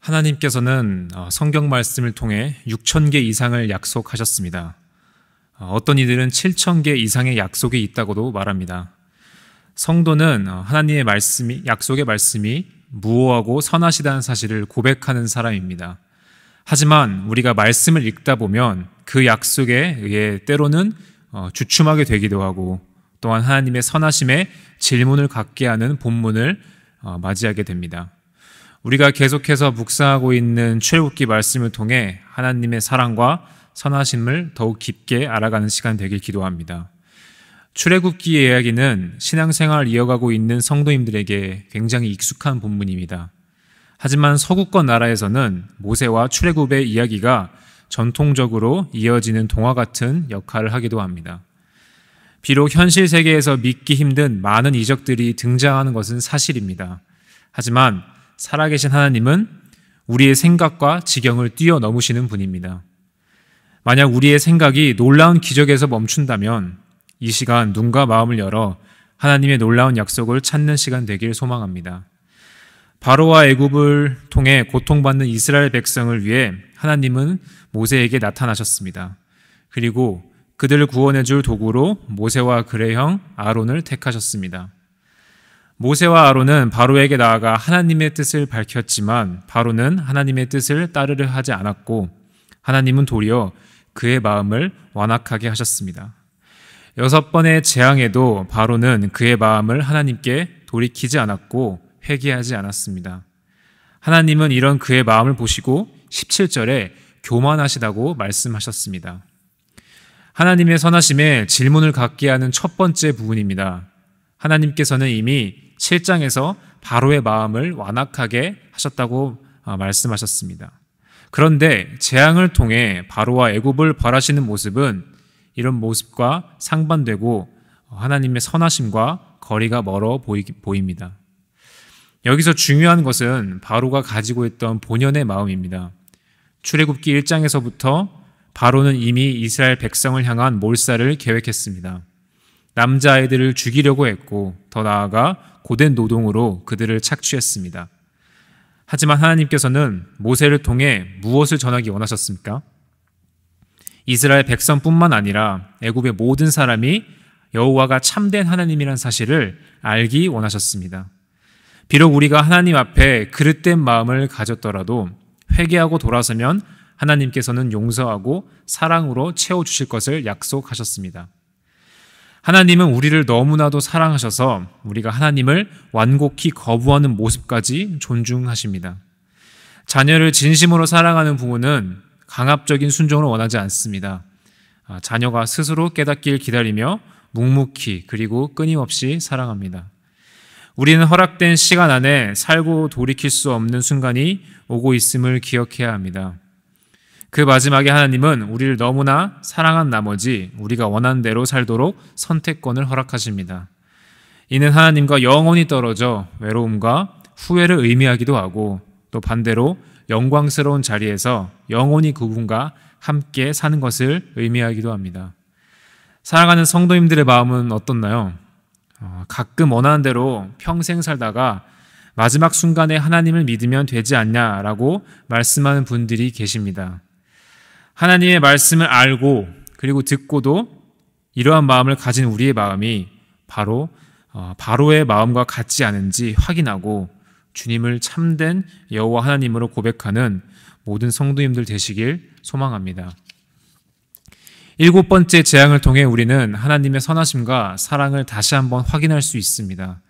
하나님께서는 성경 말씀을 통해 6,000개 이상을 약속하셨습니다. 어떤 이들은 7,000개 이상의 약속이 있다고도 말합니다. 성도는 하나님의 약속의 말씀이 무오하고 선하시다는 사실을 고백하는 사람입니다. 하지만 우리가 말씀을 읽다 보면 그 약속에 의해 때로는 주춤하게 되기도 하고, 또한 하나님의 선하심에 질문을 갖게 하는 본문을 맞이하게 됩니다. 우리가 계속해서 묵상하고 있는 출애굽기 말씀을 통해 하나님의 사랑과 선하심을 더욱 깊게 알아가는 시간 되길 기도합니다. 출애굽기의 이야기는 신앙생활을 이어가고 있는 성도님들에게 굉장히 익숙한 본문입니다. 하지만 서구권 나라에서는 모세와 출애굽의 이야기가 전통적으로 이어지는 동화 같은 역할을 하기도 합니다. 비록 현실 세계에서 믿기 힘든 많은 이적들이 등장하는 것은 사실입니다. 하지만 살아계신 하나님은 우리의 생각과 지경을 뛰어넘으시는 분입니다. 만약 우리의 생각이 놀라운 기적에서 멈춘다면 이 시간 눈과 마음을 열어 하나님의 놀라운 약속을 찾는 시간 되길 소망합니다. 바로와 애굽을 통해 고통받는 이스라엘 백성을 위해 하나님은 모세에게 나타나셨습니다. 그리고 그들을 구원해 줄 도구로 모세와 그의 형 아론을 택하셨습니다. 모세와 아론은 바로에게 나아가 하나님의 뜻을 밝혔지만 바로는 하나님의 뜻을 따르려 하지 않았고, 하나님은 도리어 그의 마음을 완악하게 하셨습니다. 6번의 재앙에도 바로는 그의 마음을 하나님께 돌이키지 않았고 회개하지 않았습니다. 하나님은 이런 그의 마음을 보시고 17절에 교만하시다고 말씀하셨습니다. 하나님의 선하심에 질문을 갖게 하는 첫 번째 부분입니다. 하나님께서는 이미 7장에서 바로의 마음을 완악하게 하셨다고 말씀하셨습니다. 그런데 재앙을 통해 바로와 애굽을 벌하시는 모습은 이런 모습과 상반되고 하나님의 선하심과 거리가 멀어 보입니다. 여기서 중요한 것은 바로가 가지고 있던 본연의 마음입니다. 출애굽기 1장에서부터 바로는 이미 이스라엘 백성을 향한 몰살을 계획했습니다. 남자아이들을 죽이려고 했고, 더 나아가 고된 노동으로 그들을 착취했습니다. 하지만 하나님께서는 모세를 통해 무엇을 전하기 원하셨습니까? 이스라엘 백성뿐만 아니라 애굽의 모든 사람이 여호와가 참된 하나님이란 사실을 알기 원하셨습니다. 비록 우리가 하나님 앞에 그릇된 마음을 가졌더라도 회개하고 돌아서면 하나님께서는 용서하고 사랑으로 채워주실 것을 약속하셨습니다. 하나님은 우리를 너무나도 사랑하셔서 우리가 하나님을 완곡히 거부하는 모습까지 존중하십니다. 자녀를 진심으로 사랑하는 부모는 강압적인 순종을 원하지 않습니다. 자녀가 스스로 깨닫길 기다리며 묵묵히 그리고 끊임없이 사랑합니다. 우리는 허락된 시간 안에 살고 돌이킬 수 없는 순간이 오고 있음을 기억해야 합니다. 그 마지막에 하나님은 우리를 너무나 사랑한 나머지 우리가 원하는 대로 살도록 선택권을 허락하십니다. 이는 하나님과 영원히 떨어져 외로움과 후회를 의미하기도 하고, 또 반대로 영광스러운 자리에서 영원히 그분과 함께 사는 것을 의미하기도 합니다. 사랑하는 성도님들의 마음은 어떻나요? 가끔 원하는 대로 평생 살다가 마지막 순간에 하나님을 믿으면 되지 않냐라고 말씀하는 분들이 계십니다. 하나님의 말씀을 알고 그리고 듣고도 이러한 마음을 가진 우리의 마음이 바로의 마음과 같지 않은지 확인하고 주님을 참된 여호와 하나님으로 고백하는 모든 성도님들 되시길 소망합니다. 7번째 재앙을 통해 우리는 하나님의 선하심과 사랑을 다시 한번 확인할 수 있습니다.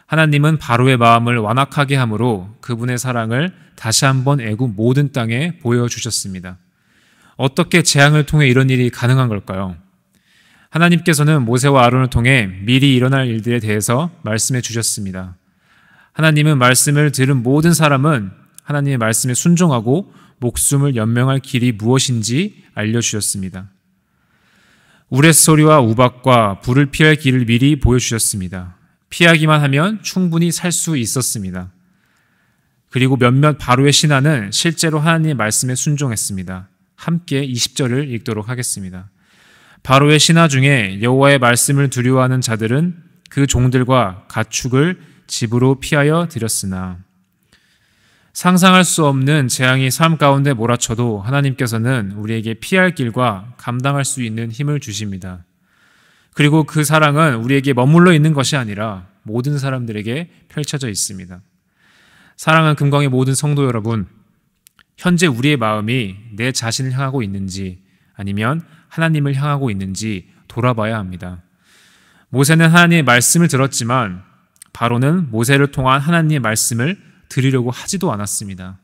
하나님은 바로의 마음을 완악하게 함으로 그분의 사랑을 다시 한번 애굽 모든 땅에 보여주셨습니다. 어떻게 재앙을 통해 이런 일이 가능한 걸까요? 하나님께서는 모세와 아론을 통해 미리 일어날 일들에 대해서 말씀해 주셨습니다. 하나님은 말씀을 들은 모든 사람은 하나님의 말씀에 순종하고 목숨을 연명할 길이 무엇인지 알려주셨습니다. 우레소리와 우박과 불을 피할 길을 미리 보여주셨습니다. 피하기만 하면 충분히 살 수 있었습니다. 그리고 몇몇 바로의 신하는 실제로 하나님의 말씀에 순종했습니다. 함께 20절을 읽도록 하겠습니다. 바로의 신하 중에 여호와의 말씀을 두려워하는 자들은 그 종들과 가축을 집으로 피하여 들였으나, 상상할 수 없는 재앙이 삶 가운데 몰아쳐도 하나님께서는 우리에게 피할 길과 감당할 수 있는 힘을 주십니다. 그리고 그 사랑은 우리에게 머물러 있는 것이 아니라 모든 사람들에게 펼쳐져 있습니다. 사랑하는 금광의 모든 성도 여러분, 현재 우리의 마음이 내 자신을 향하고 있는지 아니면 하나님을 향하고 있는지 돌아봐야 합니다. 모세는 하나님의 말씀을 들었지만 바로는 모세를 통한 하나님의 말씀을 들으려고 하지도 않았습니다.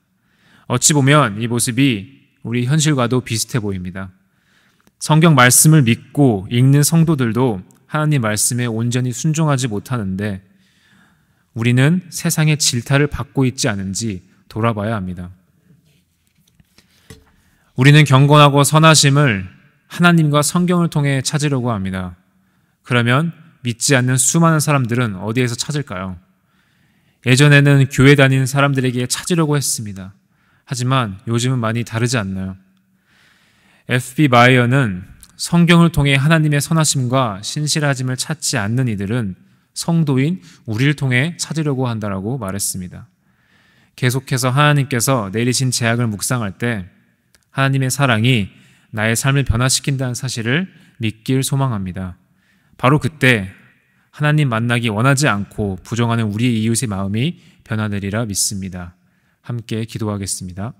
어찌 보면 이 모습이 우리 현실과도 비슷해 보입니다. 성경 말씀을 믿고 읽는 성도들도 하나님 말씀에 온전히 순종하지 못하는데 우리는 세상의 질타를 받고 있지 않은지 돌아봐야 합니다. 우리는 경건하고 선하심을 하나님과 성경을 통해 찾으려고 합니다. 그러면 믿지 않는 수많은 사람들은 어디에서 찾을까요? 예전에는 교회 다니는 사람들에게 찾으려고 했습니다. 하지만 요즘은 많이 다르지 않나요? F.B. 마이어는 성경을 통해 하나님의 선하심과 신실하심을 찾지 않는 이들은 성도인 우리를 통해 찾으려고 한다라고 말했습니다. 계속해서 하나님께서 내리신 재앙을 묵상할 때 하나님의 사랑이 나의 삶을 변화시킨다는 사실을 믿길 소망합니다. 바로 그때 하나님 만나기 원하지 않고 부정하는 우리의 이웃의 마음이 변화되리라 믿습니다. 함께 기도하겠습니다.